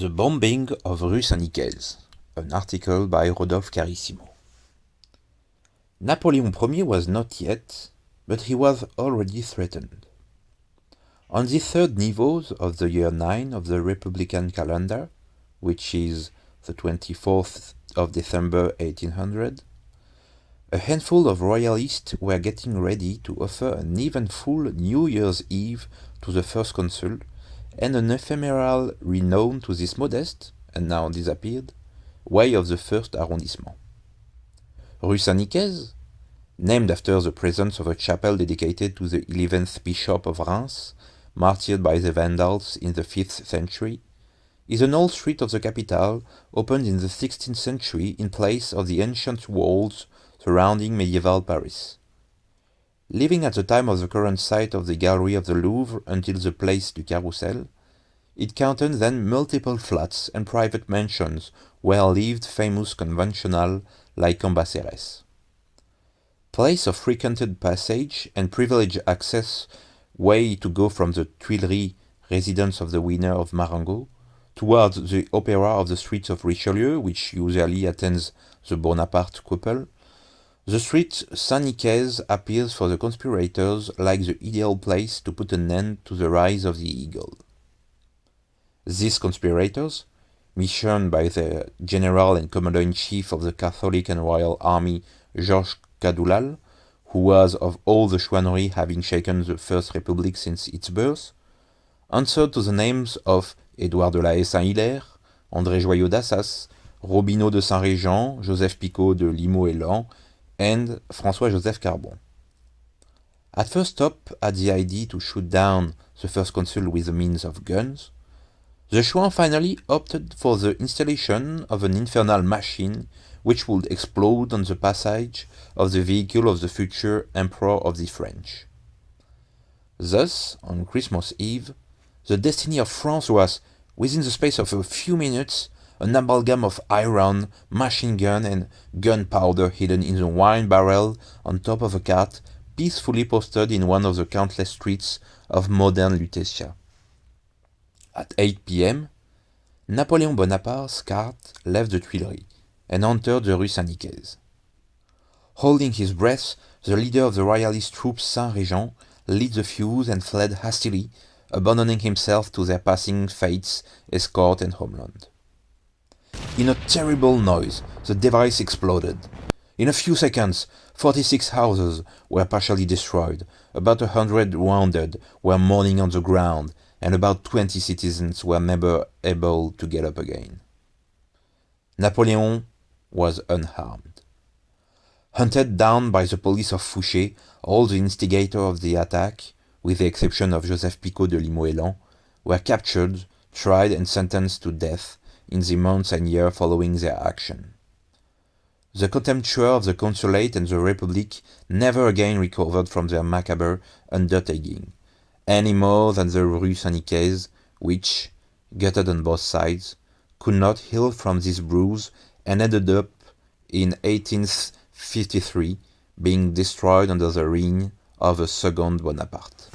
The Bombing of Rue Saint-Nicaise, an article by Rodolphe Carissimo. Napoleon I was not yet, but he was already threatened. On the third Nivose of the year 9 of the Republican calendar, which is the 24th of December 1800, a handful of royalists were getting ready to offer an eventful New Year's Eve to the first consul, and an ephemeral renown to this modest, and now disappeared, way of the first arrondissement. Rue Saint-Nicaise, named after the presence of a chapel dedicated to the 11th Bishop of Reims, martyred by the Vandals in the 5th century, is an old street of the capital opened in the 16th century in place of the ancient walls surrounding medieval Paris. Living at the time of the current site of the Gallery of the Louvre until the Place du Carrousel, it counted then multiple flats and private mansions where lived famous conventional like Cambacérès. Place of frequented passage and privileged access way to go from the Tuileries residence of the winner of Marengo towards the opera of the streets of Richelieu, which usually attends the Bonaparte couple. The street Saint-Nicaise appears for the conspirators like the ideal place to put an end to the rise of the eagle. These conspirators, missioned by the general and commander-in-chief of the Catholic and Royal Army, Georges Cadoulal, who was of all the chouanneries having shaken the First Republic since its birth, answered to the names of Édouard de la Haye Saint-Hilaire, André Joyeux d'Assas, Robineau de Saint-Régent, Joseph Picot de Limoux-et-Lan, and François-Joseph Carbon. At first stop at the idea to shoot down the first consul with the means of guns, the Chouans finally opted for the installation of an infernal machine which would explode on the passage of the vehicle of the future Emperor of the French. Thus, on Christmas Eve, the destiny of France was, within the space of a few minutes, an amalgam of iron, machine gun, and gunpowder hidden in the wine barrel on top of a cart peacefully posted in one of the countless streets of modern Lutetia. At 8 p.m., Napoleon Bonaparte's cart left the Tuileries and entered the Rue Saint-Nicaise. Holding his breath, the leader of the royalist troops Saint-Régent lit the fuse and fled hastily, abandoning himself to their passing fates, escort and homeland. In a terrible noise, the device exploded. In a few seconds, 46 houses were partially destroyed, about 100 wounded were mourning on the ground, and about 20 citizens were never able to get up again. Napoleon was unharmed. Hunted down by the police of Fouché, all the instigators of the attack, with the exception of Joseph Picot de Limoux-et-Lan, were captured, tried and sentenced to death in the months and years following their action. The contemptueux of the consulate and the Republic never again recovered from their macabre undertaking, any more than the Rue Saint-Nicaise, which, gutted on both sides, could not heal from this bruise and ended up in 1853 being destroyed under the reign of a second Bonaparte.